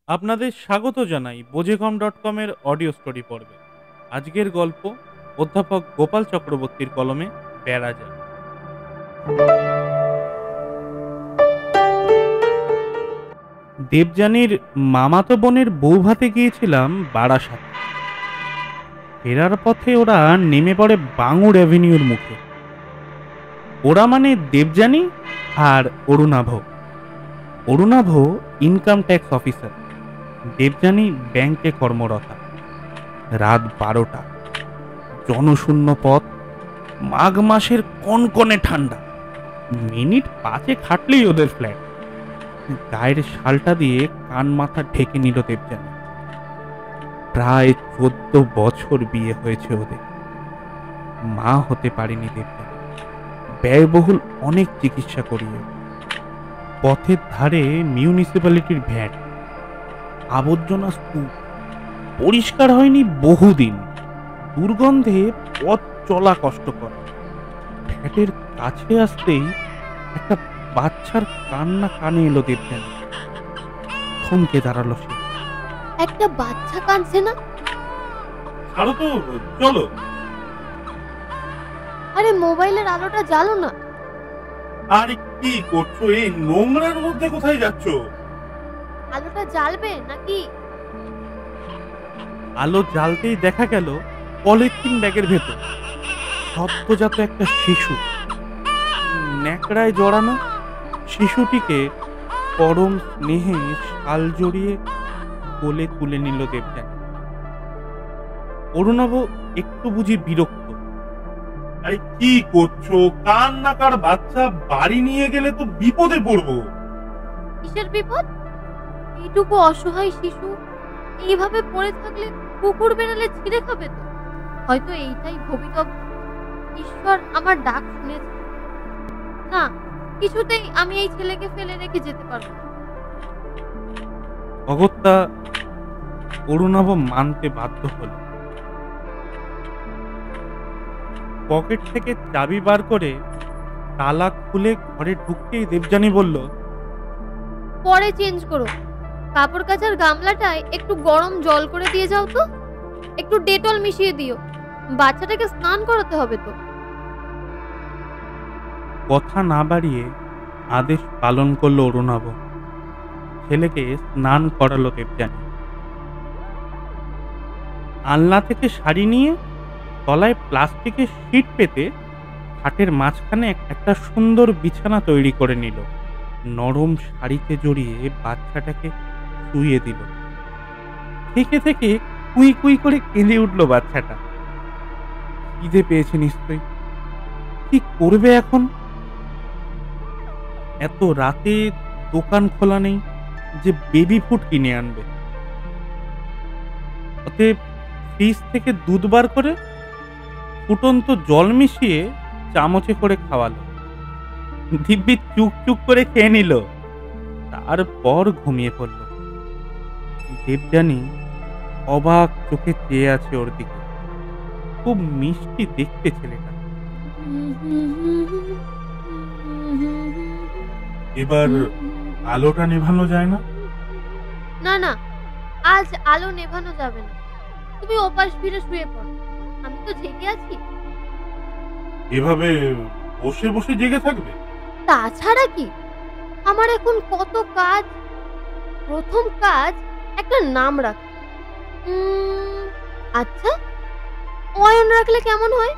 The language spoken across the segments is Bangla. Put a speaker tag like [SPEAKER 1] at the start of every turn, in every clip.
[SPEAKER 1] আপনাদের স্বাগত জানাই বোঝেকম.com এর অডিও স্টোরি পর্বে। আজকের গল্প অধ্যাপক গোপাল চক্রবর্তীর কলমে বেড়া যায়। দেবযানীর মামাতো বোনের বউ ভাতে গিয়েছিলাম বারাসাতে। ফেরার পথে ওরা নেমে পড়ে বাঙুর অ্যাভিনিউর মুখে। ওরা মানে দেবযানী আর Arunabha. Arunabha income tax officer, Debjani ব্যাংকে কর্মরতা। রাত 12টা, জনশূন্য পথ, মাঘ মাসের কনকনে ঠান্ডা। মিনিট 5 খাটলেই ওদের ফ্ল্যাট। গায়ের শালটা দিয়ে কান মাথা ঢেকে নিল দেবযানী। প্রায় 14 বছর বিয়ে হয়েছে ওদের। মা হতে পারেনি দেবযানী। ব্যয়বহুল অনেক চিকিৎসা করিয়ে। পথের ধারে মিউনিসিপ্যালিটির ভ্যাট, আবর্জনা স্তূপ, পরিষ্কার হয়নি বহুদিন। দুর্গন্ধে পথ চলা কষ্টকর। ফ্ল্যাটের কাছে আসতেই একটা বাচ্চার কান্না কানে এলো দেবযানী। থমকে দাঁড়ালো সে।
[SPEAKER 2] একটা বাচ্চা কাঁদছে না?
[SPEAKER 1] ছাড়ো তো, চলো।
[SPEAKER 2] আরে মোবাইলের আলোটা জ্বালো না।
[SPEAKER 1] আরে কি করছো? এই নোংরার মধ্যে কোথায় যাচ্ছ?
[SPEAKER 2] আলোটা জ্বালবে নাকি?
[SPEAKER 1] আলো জ্বালতেই দেখা গেল পলিথিন ব্যাগের ভেতর সদ্যজাত একটা শিশু, ন্যাকড়ায় জড়ানো। শিশুটিকে পরম স্নেহে শাল জড়িয়ে কোলে তুলে নিল দেবযানী। অরুণাভ একটু বুঝি বিরক্ত। আরে কি করছো? কান্নাকার বাচ্চা বাড়ি নিয়ে গেলে তো বিপদে পড়বো।
[SPEAKER 2] কিসের বিপদ? এইটুকু অসহায় শিশু এইভাবে পড়ে থাকলে কুকুর বেড়ালে ছিঁড়ে খাবে তো। হয়তো এইটাই ভবিতব্য। ঈশ্বর আমার ডাক শুনেছে। না, কিছুতেই আমি এই ছেলেকে ফেলে রেখে যেতে পারবো না।
[SPEAKER 1] অগত্যা অরুণাভ মানতে বাধ্য হল। পকেট থেকে চাবি বার করে তালা খুলে ঘরে ঢুকতেই দেবযানী বলল,
[SPEAKER 2] পরে চেঞ্জ করো। কাপড় কাচার গামলাটায় একটু গরম জল করে দিয়ে যাও তো। একটু ডেটল মিশিয়ে দিও। বাচ্চাটাকে স্নান করাতে হবে তো।
[SPEAKER 1] কথা না বাড়িয়ে আদেশ পালন করলো অরুণাভ। ছেলেকে স্নান করালো দেবযানী। আলনা থেকে শাড়ি নিয়ে তলায় প্লাস্টিকের শীট পেতে খাটের মাঝখানে একটা সুন্দর বিছানা তৈরি করে নিল। নরম শাড়িতে জড়িয়ে বাচ্চাটাকে শুইয়ে দিল। থেকে থেকে কুই কুই করে কেঁদে উঠল বাচ্চাটা। খিদে পেয়েছে নিশ্চয়ই। কি করবে এখন? এত রাতে দোকান খোলা নেই যে বেবি ফুড কিনে আনবে। অতএব ফ্রিজ থেকে দুধ বার করে ফুটন্ত জল মিশিয়ে চামচে করে খাওয়ালো। দিব্যি চুক চুক করে খেয়ে নিল। তারপর ঘুমিয়ে পড়ল। দেবযানী অবাক চোখে চেয়ে আছে ওর দিকে। খুব মিষ্টি দেখতে ছেলেটা। এবার আলোটা নেভানো যায় না?
[SPEAKER 2] না না, আজ আলো নেভানো যাবে না। তুমি ওপাশ ফিরে শুয়ে পড়ো। আমি তো জেগে আছি।
[SPEAKER 1] এভাবে বসে বসে জেগে থাকবে?
[SPEAKER 2] তাছাড়া কি, আমার এখন কত কাজ। প্রথম কাজ একটা নাম রাখ। আচ্ছা, অয়ন রাখলে কেমন হয়?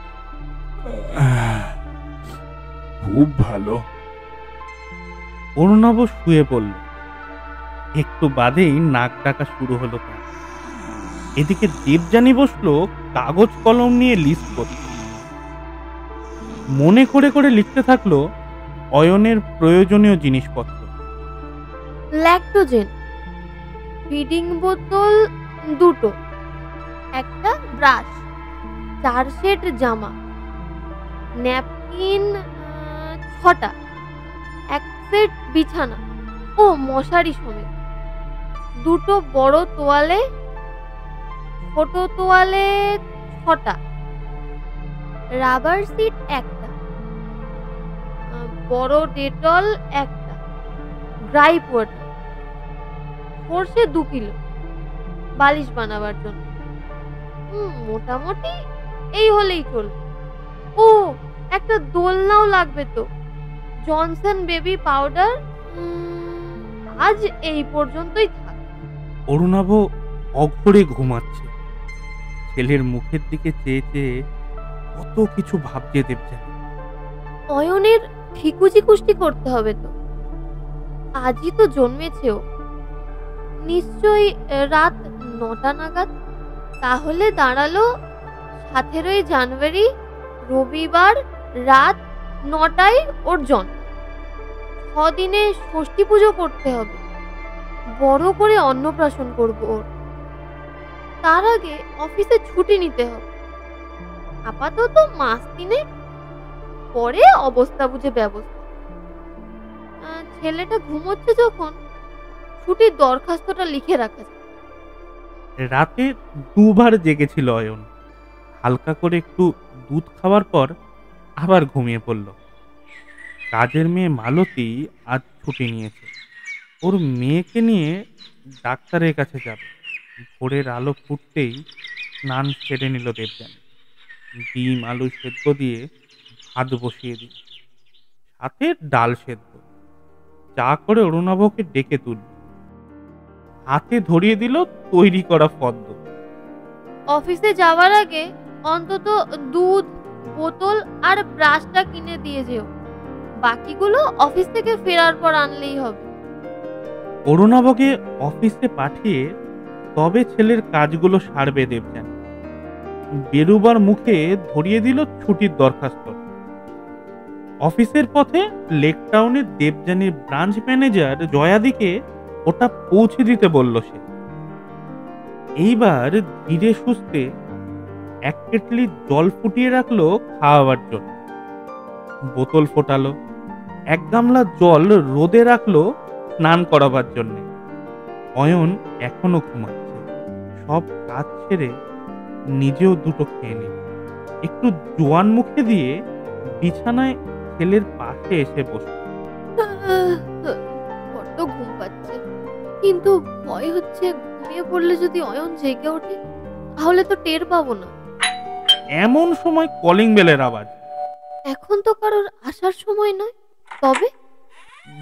[SPEAKER 1] খুব ভালো। অরুণাভ শুয়ে পড়ল। একটু বাদেই নাক ডাকা শুরু হলো তার। এদিকে দেবযানী বসলো কাগজ কলম নিয়ে লিস্ট করতে। মনে করে করে লিখতে থাকলো অয়নের প্রয়োজনীয় জিনিসপত্র।
[SPEAKER 2] ল্যাকটোজেন, ফিডিং বোতল 2টো, একটা ব্রাশ, 4 সেট জামা, ন্যাপকিন 6টা, 1 সেট বিছানা ও মশারি সমেত, 2টো বড় তোয়ালে, ছোট তোয়ালে 6টা, রাবার সিট 1টা, বড় ডেটল 1টা, ড্রাই ওয়াটার, সর্ষে 2 কিলো বালিশ বানাবার জন্য। মোটামুটি এই হলেই চলবে। ও, একটা দোলনাও লাগবে তো। Johnson baby powder. আজ এই পর্যন্তই থাক।
[SPEAKER 1] অরুণাভ অঘরে ঘুমাচ্ছে। ছেলের মুখের দিকে চেয়ে চেয়ে কত কিছু ভাবছে দেবযানী।
[SPEAKER 2] অয়নের ঠিকুজি কুষ্টি করতে হবে তো। আজই তো জন্মেছেও, নিশ্চয়ই রাত 9টা নাগাদ। তাহলে দাঁড়ালো 17ই জানুয়ারি রবিবার রাত 9টায় ওর জন্ম। 6 দিনে ষষ্ঠী পুজো করতে হবে, বড় করে অন্নপ্রাশন করব ওর। তার আগে অফিসে ছুটি নিতে হবে। আপাতত মাস 3, পরে অবস্থা বুঝে ব্যবস্থা। ছেলেটা ঘুমোচ্ছে যখন, ছুটির দরখাস্তটা লিখে রাখা যায়।
[SPEAKER 1] রাতে 2বার জেগেছিল অয়ন। হালকা করে একটু দুধ খাওয়ার পর আবার ঘুমিয়ে পড়ল। কাজের মেয়ে মালতী আজ ছুটি নিয়েছে। ওর মেয়েকে নিয়ে ডাক্তারের কাছে যাবে। ভোরের আলো ফুটতেই স্নান সেরে নিল দেবযানী। ডিম আলু সেদ্ধ দিয়ে ভাত বসিয়ে দিল, সাথে ডাল সেদ্ধ। চা করে অরুণাভকে ডেকে তুলল। হাতে ধরিয়ে দিল তৈরি করা ফদ্দ।
[SPEAKER 2] অফিসে যাওয়ার আগে অন্তত দুধ, বোতল আর ব্রাশটা কিনে দিয়ে যেও। বাকিগুলো অফিস থেকে ফেরার পর আনলেই হবে।
[SPEAKER 1] অরুণাভকে অফিসে পাঠিয়ে তবে ছেলের কাজগুলো সারবে দেবযানী। বেরুবার মুখে ধরিয়ে দিল ছুটির দরখাস্ত। অফিসের পথে লেক টাউনে দেবযানীর ব্রাঞ্চ ম্যানেজার জয়াদিকে ওটা পৌঁছে দিতে বলল সে। এইবার ধীরে সুস্থে 1 কেটলি জল ফুটিয়ে রাখলো খাওয়াবার জন্য। বোতল ফোটালো। 1 গামলা জল রোদে রাখলো স্নান করাবার জন্য। অয়ন এখনো ঘুমাচ্ছে। সব কাজ ছেড়ে নিজেও দুটো খেয়ে নিল। একটু জোয়ান মুখে দিয়ে বিছানায় ছেলের পাশে এসে বসল।
[SPEAKER 2] বড্ড ঘুম পাচ্ছে, কিন্তু ভয় হচ্ছে ঘুমিয়ে পড়লে যদি অয়ন জেগে ওঠে তাহলে তো টের পাবো না।
[SPEAKER 1] এমন সময় কলিং বেলের আওয়াজ।
[SPEAKER 2] এখন তো কারোর আসার সময় নয়। তবে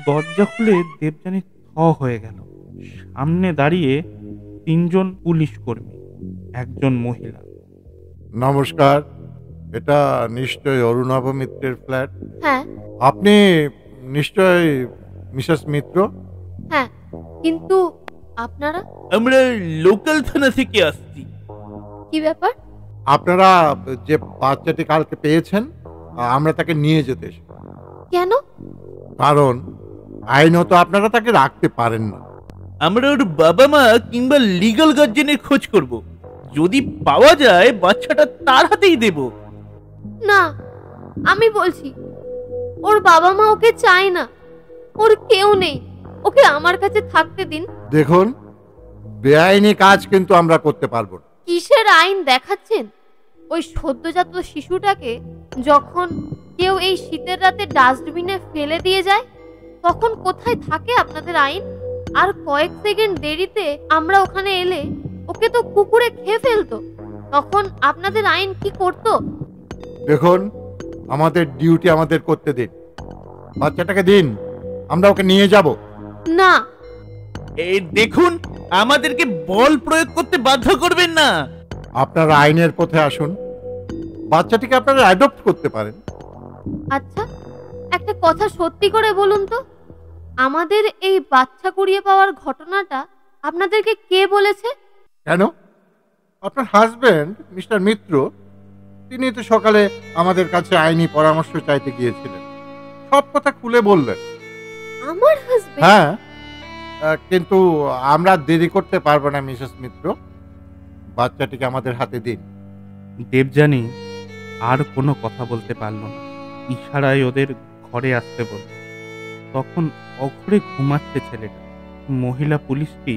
[SPEAKER 1] দরজা খুলে দেবযানী থ হয়ে গেল। সামনে দাঁড়িয়ে 3 জন পুলিশ কর্মী, 1 জন মহিলা।
[SPEAKER 3] নমস্কার, এটা নিশ্চয়ই অরুণাভ মিত্রের ফ্ল্যাট।
[SPEAKER 2] হ্যাঁ
[SPEAKER 3] আপনি নিশ্চয়ই মিসেস মিত্র?
[SPEAKER 2] হ্যাঁ, কিন্তু আপনারা?
[SPEAKER 1] আমরা লোকাল থানা থেকে আসছি।
[SPEAKER 2] কি ব্যাপার?
[SPEAKER 3] আপনারা যে বাচ্চাটি কালকে পেয়েছেন, আমরা তাকে নিয়ে যেতে এসেছি।
[SPEAKER 2] কেন?
[SPEAKER 3] কারণ আইনত আপনারা তাকে রাখতে পারেন না।
[SPEAKER 4] আমরা ওর বাবা মা কিংবা লিগ্যাল গার্জেনের খোঁজ করব। যদি পাওয়া যায় বাচ্চাটা তার হাতেই দেব।
[SPEAKER 2] না, আমি বলছি ওর বাবা মা ওকে চায় না। ওর কেউ নেই, ওকে আমার কাছে থাকতে দিন।
[SPEAKER 3] দেখুন, বেআইনি কাজ কিন্তু আমরা করতে পারবো না।
[SPEAKER 2] কিসের আইন দেখাচ্ছেন? ওই সদ্যজাত শিশুটাকে যখন কেউ এই শীতের রাতে ডাস্টবিনে ফেলে দিয়ে যায়, তখন কোথায় থাকে আপনাদের আইন? আর কয়েক সেকেন্ড দেরিতে আমরা ওখানে এলে ওকে তো কুকুরে খেয়ে ফেলতো, তখন আপনাদের আইন কি করতো?
[SPEAKER 3] দেখুন, আমাদের ডিউটি আমাদের করতে দিন। বাচ্চাটাকে দিন, আমরা ওকে নিয়ে যাব।
[SPEAKER 2] না,
[SPEAKER 4] এই দেখুন, আমাদেরকে বল প্রয়োগ করতে বাধ্য করবেন না।
[SPEAKER 3] আপনারা আইনের পথে আসুন। বাচ্চাটিকে আপনারা অ্যাডপ্ট করতে পারেন।
[SPEAKER 2] আচ্ছা, একটা কথা সত্যি করে বলুন তো, আমাদের এই বাচ্চা কুড়িয়ে পাওয়ার ঘটনাটা আপনাদেরকে কে বলেছে?
[SPEAKER 3] কেন? আপনার হাজবেন্ড মিস্টার মিত্র, তিনি তো সকালে আমাদের কাছে আইনি পরামর্শ চাইতে গিয়েছিলেন। সব কথা খুলে বললেন।
[SPEAKER 2] আমার হাজবেন্ড?
[SPEAKER 3] হ্যাঁ, কিন্তু আমরা দেরি করতে পারবো না মিসেস মিত্র। বাচ্চাটিকে আমাদের হাতে দিন।
[SPEAKER 1] দেবযানী আর কোনো কথা বলতে পারল না। ইশারায় ওদের ঘরে আসতে বলল। তখন অঘরে ঘুমাচ্ছে ছেলেটা। মহিলা পুলিশটি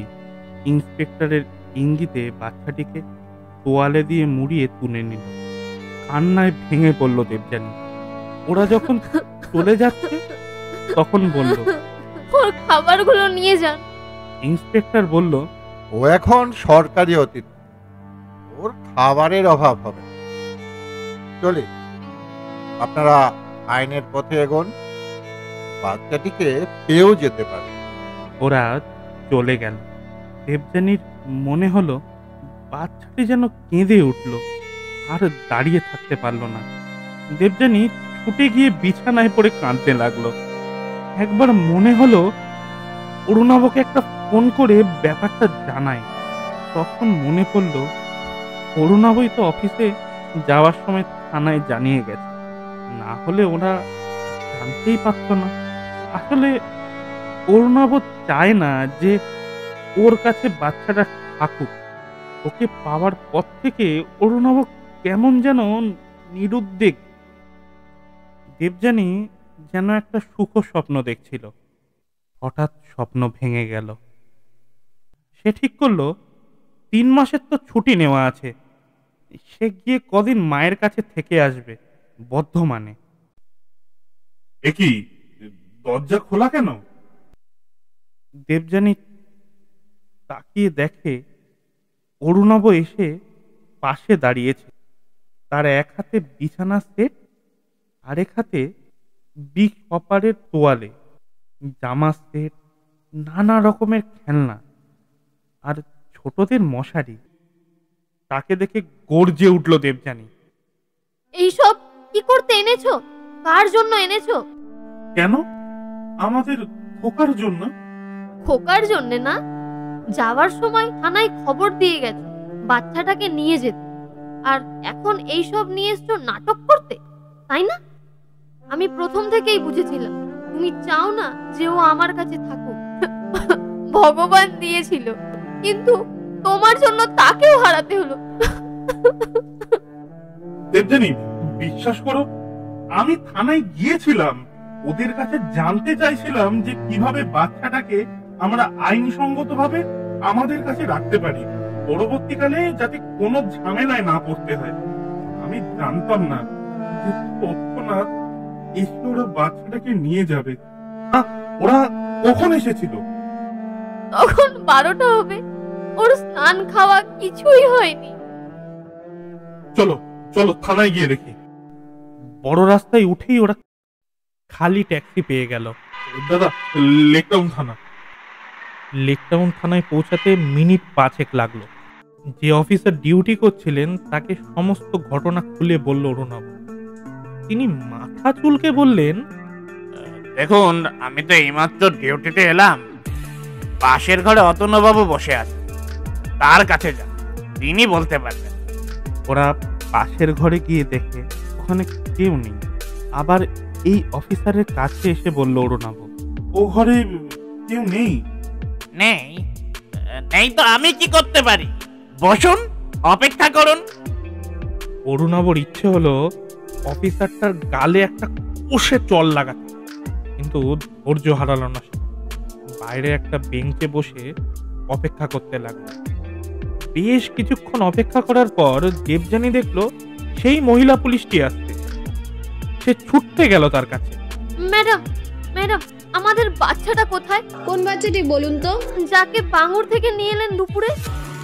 [SPEAKER 1] ইন্সপেক্টরের ইঙ্গিতে বাচ্চাটিকে তোয়ালে দিয়ে মুড়িয়ে তুলে নিল। কান্নায় ভেঙে পড়ল দেবযানী। ওরা যখন চলে যাচ্ছে তখন বলল,
[SPEAKER 2] ওর খাবারগুলো নিয়ে যান,
[SPEAKER 1] ইন্সপেক্টর বলল,
[SPEAKER 3] ও এখন সরকারি অতিথি, ওর খাবারের অভাব হবে না। চলি, আপনারা আইনের পথে এগোন, বাচ্চাটিকে পেয়েও যেতে পারে।
[SPEAKER 1] ওরা চলে গেল। দেবযানীর মনে হলো বাচ্চাটি যেন কেঁদে উঠল, আর দাঁড়িয়ে থাকতে পারল না। দেবযানী ছুটে গিয়ে বিছানায় পড়ে কাঁদতে লাগলো। একবার মনে হলো অরুণাবকে একটা ফোন করে ব্যাপারটা জানায়। তখন মনে পড়ল অরুণাবই তো অফিসে যাওয়ার সময় থানায় জানিয়ে গেছে, না হলে ওরা জানতেই পারত না। আসলে অরুণাব চায় না যে ওর কাছে বাচ্চাটা থাকুক। ওকে পাওয়ার পর থেকে অরুণাব কেমন যেন নিরুদ্বেগ। দেবযানী যেন একটা সুখ স্বপ্ন দেখছিল, হঠাৎ স্বপ্ন ভেঙে গেল। সে ঠিক করলো 3 মাসের তো ছুটি নেওয়া আছে, সে গিয়ে কদিন মায়ের কাছে থেকে আসবে বর্ধমানে।
[SPEAKER 5] কি দরজা খোলা কেন?
[SPEAKER 1] দেবযানী তাকিয়ে দেখে অরুণাব এসে পাশে দাঁড়িয়েছে। তার এক হাতে বিছানা সেট, আরেক হাতে বিগ কপারের তোয়ালে, জামা সেট, নানা রকমের খেলনা আর ছোটদের মশারি। তাকে দেখে গর্জে উঠল দেবযানী।
[SPEAKER 2] এইসব কি করতে এনেছো? কার জন্য এনেছো?
[SPEAKER 5] কেন? আমাদের খোকার জন্য।
[SPEAKER 2] খোকার জন্য না, যাওয়ার সময় থানায় খবর দিয়ে গেছো বাচ্চাটাকে নিয়ে যেতে, আর এখন এইসব নিয়ে এসছো নাটক করতে, তাই না? আমি প্রথম থেকেই বুঝেছিলাম তুমি চাও না যে ও আমার কাছে থাকুক। ভগবান দিয়েছিল, কিন্তু তোমার জন্য তাকেও হারাতে হলো।
[SPEAKER 5] দেবযানী, বিশ্বাস করো, আমি থানায় গিয়েছিলাম, ওদের কাছে জানতে চাইছিলাম যে কিভাবে বাচ্চাটাকে আমরা আইনসঙ্গতভাবে আমাদের কাছে রাখতে পারি, পরবর্তীকালে যাতে কোনো ঝামেলায় না পড়তে হয়। আমি জানতাম না যে তৎক্ষণাৎ এসে ওরা বাচ্চাটাকে নিয়ে যাবে। ওরা কখন এসেছিল?
[SPEAKER 2] তখন 12টা হবে, ওর স্নান খাওয়া কিছুই হয়নি।
[SPEAKER 5] চলো চলো থানায় গিয়ে দেখি।
[SPEAKER 1] বড় রাস্তায় উঠেই ওরা খালি ট্যাক্সি পেয়ে গেল।
[SPEAKER 5] দাদা, লেকটাউন থানা।
[SPEAKER 1] লেকটাউন থানায় পৌঁছাতে মিনিট 5 লাগলো। যে অফিসার ডিউটি করছিলেন তাকে সমস্ত ঘটনা খুলে বলল অরুণাব। তিনি মাথা চুলকে বললেন,
[SPEAKER 6] দেখুন, আমি তো এইমাত্র ডিউটিতে এলাম, পাশের ঘরে অতনুবাবু বসে আছে, তার কাছে যান, তিনি বলতে পারবেন।
[SPEAKER 1] ওরা পাশের ঘরে গিয়ে দেখে ওখানে কেউ নেই। আবার এই অফিসারের কাছে এসে বলল অরুণাব,
[SPEAKER 5] ও ঘরে কেউ নেই?
[SPEAKER 6] নেই? নেই তো আমি কি করতে পারি? বসুন, অপেক্ষা করুন।
[SPEAKER 1] অরুণাবর ইচ্ছে হলো অফিসারটার গালে একটা কষে চল লাগাতে, কিন্তু ধৈর্য হারালো না। বাইরে একটা বেঞ্চে বসে অপেক্ষা করতে লাগলো। বেশ কিছুক্ষণ অপেক্ষা করার পর দেবযানী দেখলো সেই মহিলা পুলিশটি আসছে। সে ছুটতে গেল তার কাছে।
[SPEAKER 2] ম্যাডাম, ম্যাডাম, আমাদের বাচ্চাটা কোথায়?
[SPEAKER 7] কোন বাচ্চাটি বলুন তো?
[SPEAKER 2] যাকে বাঙুর থেকে নিয়ে এলেন দুপুরে।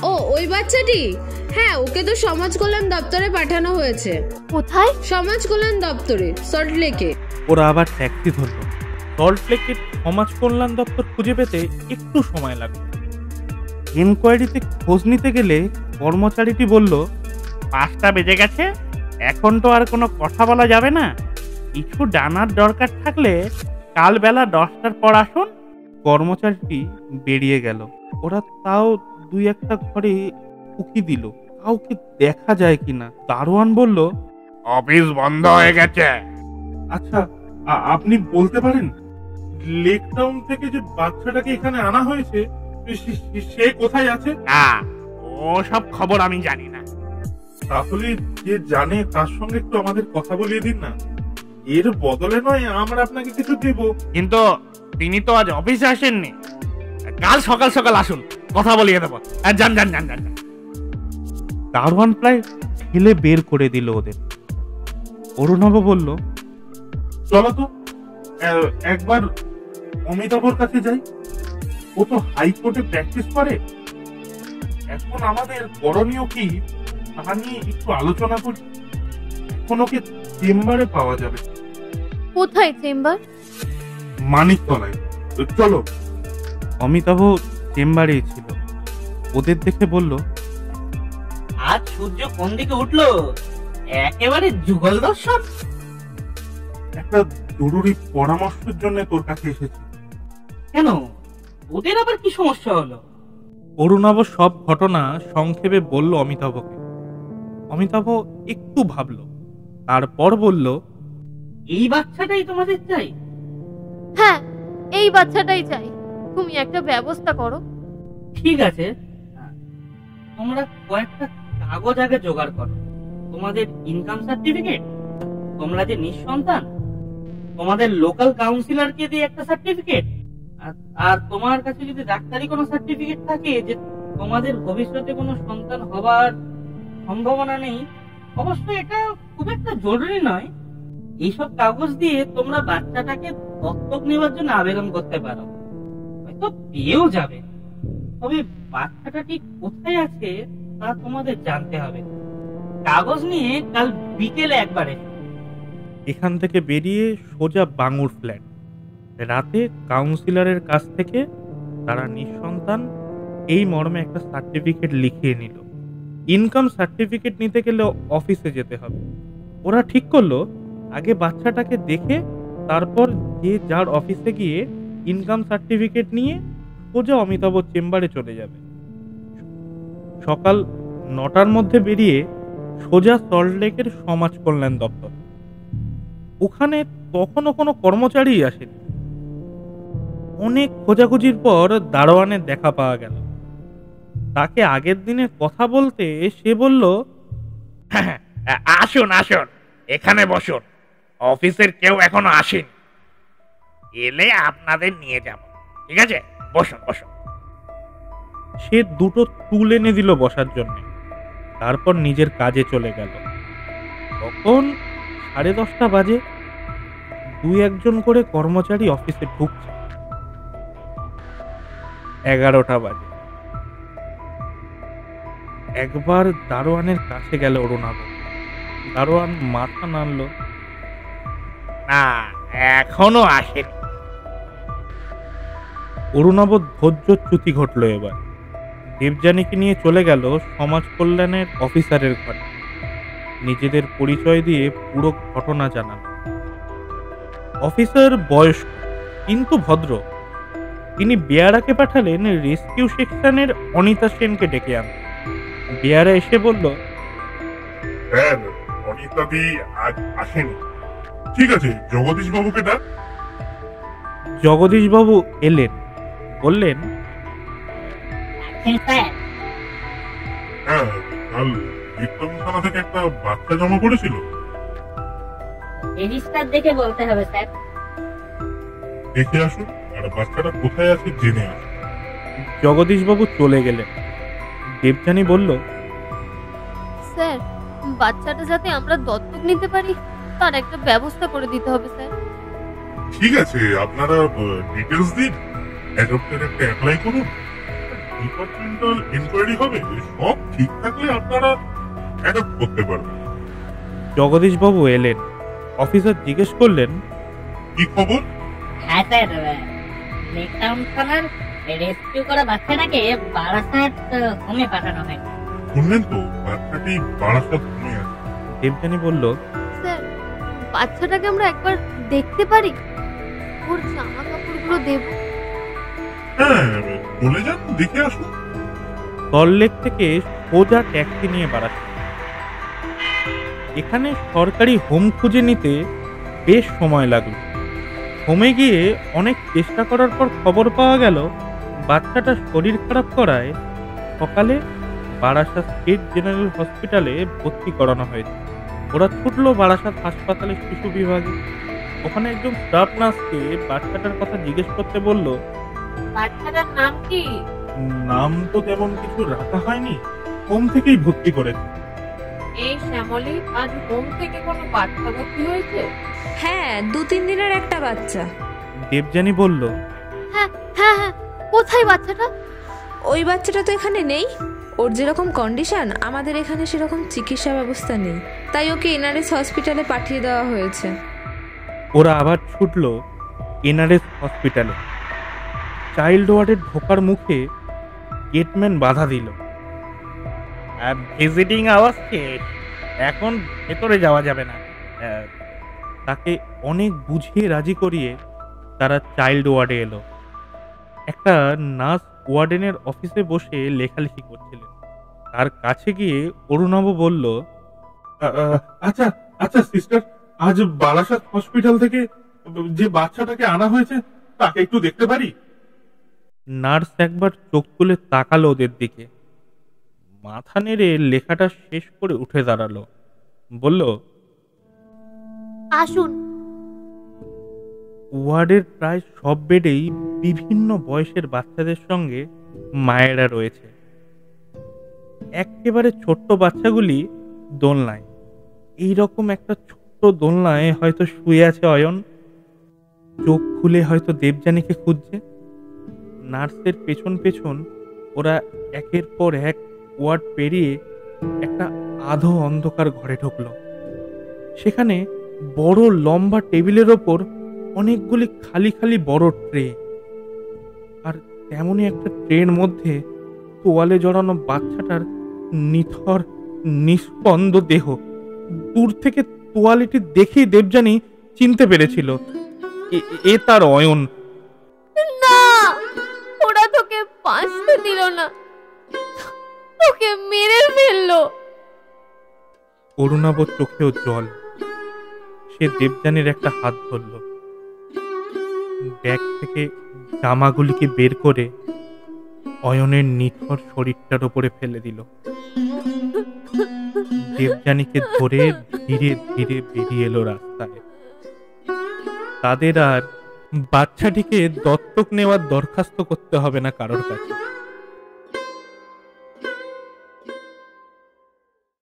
[SPEAKER 7] ও, ওই বাচ্চাটি? হ্যাঁ, ওকে তো সমাজ কল্যাণ দপ্তরে পাঠানো হয়েছে।
[SPEAKER 2] কোথায়?
[SPEAKER 7] সমাজ কল্যাণ দপ্তরে, সল্টলেকে।
[SPEAKER 1] ওরা আবার ট্যাক্সি ধরল। সল্টলেকের সমাজ কল্যাণ দপ্তর খুঁজে পেতে একটু সময় লাগলো। এনকোয়ারিতে খোঁজ নিতে গেলে কর্মচারীটি বলল,
[SPEAKER 6] 5টা বেজে গেছে, এখন তো আর কোনো কথা বলা যাবে না। কিছু জানার দরকার থাকলে কাল বেলা 10টার পর আসুন।
[SPEAKER 1] কর্মচারীটি বেরিয়ে গেল। ওরা তাও 2-1টা ঘরে উকি দিল, কাউকে দেখা যায় কিনা। দারোয়ান বলল,
[SPEAKER 6] অফিস বন্ধ হয়ে গেছে।
[SPEAKER 5] আচ্ছা, আপনি বলতে পারেন লেকটাউন থেকে যে বাচ্চাটাকে এখানে আনা হয়েছে সে কোথায় আছে?
[SPEAKER 6] না, ও সব খবর আমি জানি না।
[SPEAKER 5] তাহলে যে জানে তার সঙ্গে একটু আমাদের কথা বলিয়ে দিন না। এর বদলে নয় আমরা আপনাকে কিছু দেব।
[SPEAKER 6] কিন্তু তিনি তো আজ অফিসে আসেননি, কাল সকাল সকাল আসুন, কথা বলিয়ে দেবো। যান যান যান যান।
[SPEAKER 1] দারোয়ান প্রায় ঠেলে বের করে দিল ওদের। অরুণাব বলল,
[SPEAKER 5] চলো তো একবার অমিতাভর কাছে যাই। ও তো হাইকোর্টে প্র্যাকটিস করে। এখন আমাদের করণীয় কি তা নিয়ে একটু আলোচনা করি। এখন ওকে চেম্বারে পাওয়া যাবে।
[SPEAKER 2] কোথায় চেম্বার?
[SPEAKER 5] মানিকতলায়, চলো।
[SPEAKER 1] অমিতাভ চেম্বারেই ছিল। ওদের দেখে বলল,
[SPEAKER 4] আজ সূর্য কোন দিকে উঠলো, একেবারে যুগল দর্শন।
[SPEAKER 5] একটা জরুরি পরামর্শের জন্য তোর কাছে এসেছি।
[SPEAKER 4] কেন, ওদের আবার কি সমস্যা হলো?
[SPEAKER 1] অরুণাভ সব ঘটনা সংক্ষেপে বলল অমিতাভকে। অমিতাভ একটু ভাবল, তারপর বলল,
[SPEAKER 4] এই বাচ্চাটাই তোমাদের চাই?
[SPEAKER 2] হ্যাঁ, এই বাচ্চাটাই চাই। তুমি একটা ব্যবস্থা করো।
[SPEAKER 4] ঠিক আছে, তোমরা কয়েকটা কাগজ আগে জোগাড় করো। তোমাদের ইনকাম সার্টিফিকেট, তোমরা যে নিঃসন্তান, তোমাদের লোকাল কাউন্সিলরকে দিয়ে একটা সার্টিফিকেট, আর তোমার কাছে যদি ডাক্তারি কোনো সার্টিফিকেট থাকে যে তোমাদের ভবিষ্যতে কোনো সন্তান হবার সম্ভাবনা নেই, অবশ্যই এটা খুব একটা জরুরি নয়, এইসব কাগজ দিয়ে তোমরা বাচ্চাটাকে দত্তক নেওয়ার জন্য আবেদন করতে পারো। হয়তো পেয়েও যাবে, তবে বাচ্চাটা ঠিক কোথায় আছে তা তোমাদের জানতে হবে। কাগজ নিয়ে কাল বিকেলে একবারে।
[SPEAKER 1] এখান থেকে বেরিয়ে সোজা বাঙুর ফ্ল্যাট। রাতে কাউন্সিলরের কাছ থেকে তারা নিঃসন্তান এই মর্মে একটা সার্টিফিকেট লিখিয়ে নিল। ইনকাম সার্টিফিকেট নিতে গেলে অফিসে যেতে হবে। ওরা ঠিক করলো আগে বাচ্চাটাকে দেখে তারপর যে যার অফিসে গিয়ে ইনকাম সার্টিফিকেট নিয়ে সোজা অমিতাভ চেম্বারে চলে যাবে। সকাল 9টার মধ্যে বেরিয়ে সোজা সল্টলেকের সমাজ কল্যাণ দপ্তর। ওখানে তখনও কোনো কর্মচারী আসেনি। অনেক খোঁজাখুঁজির পর দারোয়ানের দেখা পাওয়া গেল। তাকে আগের দিনের কথা বলতে সে বলল,
[SPEAKER 6] আসুন আসুন, এখানে বসুন। অফিসের কেউ এখনো আসেনি, এলে আপনাদের নিয়ে যাব। ঠিক আছে, বসুন বসুন।
[SPEAKER 1] সে দুটো টুল এনে দিল বসার জন্য, তারপর নিজের কাজে চলে গেল। তখন 10:30 বাজে। 2-1 করে কর্মচারী অফিসে ঢুকছে। 11টা বাজে। একবার দারোয়ানের কাছে গেল অরুণাভ। দারোয়ান মাথা নাড়ল,
[SPEAKER 6] না, এখনো আসেনি।
[SPEAKER 1] অরুণাভ ধৈর্যচ্যুতি ঘটল। এবার দেবযানীকে নিয়ে চলে গেল সমাজ কল্যাণের অফিসারের ঘরে। নিজেদের পরিচয় দিয়ে পুরো ঘটনা জানাল। অফিসার বয়স্ক কিন্তু ভদ্র। তিনি বেয়ারাকে পাঠালেন রেস্কিউ সেকশনের অনিতা সেনকে ডেকে আনতে। বেয়ারা এসে বলল,
[SPEAKER 5] স্যার, অনিতাদি আজ আসেনি। ঠিক আছে, জগদীশ বাবুকে ডাক।
[SPEAKER 1] জগদীশবাবু এলেন, বললেন,
[SPEAKER 5] হ্যাঁ, কাল বিক্রম থানা থেকে একটা বাচ্চা জমা পড়েছিল।
[SPEAKER 8] রেজিস্টার দেখে বলতে হবে স্যার।
[SPEAKER 5] দেখে আসুন, আর বাচ্চাটা কোথায় আছে জেনে আসুন।
[SPEAKER 1] জগদীশবাবু চলে গেলেন। দেবযানী বলল,
[SPEAKER 2] স্যার, বাচ্চাটা যাতে আমরা দত্তক নিতে পারি তার একটা ব্যবস্থা করে দিতে হবে স্যার।
[SPEAKER 5] ঠিক আছে, আপনারা ডিটেলস দিন, অ্যাডপ্টের একটা অ্যাপ্লাই করুন, ডিপার্টমেন্টাল ইনকোয়ারি হবে, সব ঠিক থাকলে আপনারা অ্যাডপ্ট করতে পারবেন।
[SPEAKER 1] জগদীশবাবু এলেন। অফিসার জিজ্ঞেস করলেন,
[SPEAKER 5] কি খবর?
[SPEAKER 8] হ্যাঁ স্যার, লেকটাউন থানার রেস্কিউ করা বাচ্চাটাকে বারাসাত হোমে পাঠানো হয়।
[SPEAKER 5] শুনলেন তো, বাচ্চাটি বারাসাত হোমে আছে।
[SPEAKER 1] দেবযানী বলল,
[SPEAKER 2] স্যার, বাচ্চাটাকে আমরা একবার দেখতে পারি? ওর জামা কাপড়গুলো দেব।
[SPEAKER 5] হ্যাঁ, চলে যান, দেখে আসুন।
[SPEAKER 1] সল্টলেক থেকে সোজা ট্যাক্সি নিয়ে বাড়াচ্ছে। এখানে সরকারি হোম খুঁজে নিতে বেশ সময় লাগলো। হোমে গিয়ে অনেক চেষ্টা করার পর খবর পাওয়া গেল বাচ্চাটা শরীর খারাপ করায় সকালে বারাসাত স্টেট জেনারেল হসপিটালে ভর্তি করানো হয়েছে। ওরা ছুটলো বারাসাত হাসপাতালের শিশু বিভাগে। ওখানে একজন স্টাফ নার্সকে বাচ্চাটার কথা জিজ্ঞেস করতে বলল,
[SPEAKER 8] বাচ্চাটার নাম কি?
[SPEAKER 5] নাম তো তেমন কিছু রাখা হয়নি, হোম থেকেই ভর্তি করেছে।
[SPEAKER 9] এই শ্যামলী, আজ হোম থেকে কোনো বাচ্চা ভর্তি হয়েছে?
[SPEAKER 7] হ্যাঁ, 2-3 দিনের একটা বাচ্চা।
[SPEAKER 1] দেবযানী বলল,
[SPEAKER 2] হ্যাঁ হ্যাঁ হ্যাঁ, কোথায় বাচ্চাটা?
[SPEAKER 7] ওই বাচ্চাটা তো এখানে নেই। ওর যেরকম কন্ডিশন, আমাদের এখানে সেরকম চিকিৎসা ব্যবস্থা নেই, তাই ওকে এনআরএস হসপিটালে পাঠিয়ে দেওয়া হয়েছে।
[SPEAKER 1] ওরা আবার ছুটল এনআরএস হসপিটালে। চাইল্ড ওয়ার্ডের ঢোকার মুখে গেটম্যান বাধা দিল। ভিজিটিং আওয়ার্স শেষ, এখন ভেতরে যাওয়া যাবে না। তাকে অনেক বুঝিয়ে রাজি করিয়ে তারা চাইল্ড ওয়ার্ডে এলো। একটা নার্স ওয়ার্ডেনের অফিসে বসে লেখালেখি করছিলেন। তার কাছে গিয়ে অরুণাভ বলল,
[SPEAKER 5] আচ্ছা আচ্ছা সিস্টার, আজ বারাসাত হসপিটাল থেকে যে বাচ্চাটাকে আনা হয়েছে তাকে একটু দেখতে পারি?
[SPEAKER 1] নার্স একবার চোখ তুলে তাকালো ওদের দিকে, মাথা নেড়ে লেখাটা শেষ করে উঠে দাঁড়ালো, বলল,
[SPEAKER 2] আসুন।
[SPEAKER 1] ওয়ার্ডের প্রায় সব বেডেই বিভিন্ন বয়সের বাচ্চাদের সঙ্গে মায়েরা রয়েছে। একেবারে ছোট্ট বাচ্চাগুলি দোলনায়। এইরকম একটা ছোট্ট দোলনায় হয়তো শুয়ে আছে অয়ন। চোখ খুলে হয়তো দেবযানীকে খুঁজছে। নার্সের পেছন পেছন ওরা একের পর এক ওয়ার্ড পেরিয়ে একটা আধো অন্ধকার ঘরে ঢুকলো। সেখানে বড় লম্বা টেবিলের ওপর অনেকগুলি খালি খালি বড় ট্রে, আর তেমনই একটা ট্রের মধ্যে তোয়ালে জড়ানো বাচ্চাটার নিথর নিস্পন্দ দেহ। দূর থেকে তোয়ালেটি দেখেই দেবযানী চিনতে পেরেছিল এ তার অয়ন।
[SPEAKER 2] না, ওরা তোকে বাঁচতে দিল না, তোকে মেরে ফেললো।
[SPEAKER 1] অরুণাবর চোখেও জল। সে দেবযানীর একটা হাত ধরল, ব্যাগ থেকে জামাগুলিকে বের করে অয়নের নিথর শরীরটার উপরে ফেলে দিল। দেবযানীকে ধরে ধীরে ধীরে বেরিয়ে এলো রাস্তায়। তাদের আর বাচ্চাটিকে দত্তক নেওয়ার দরখাস্ত করতে হবে না কারোর কাছে।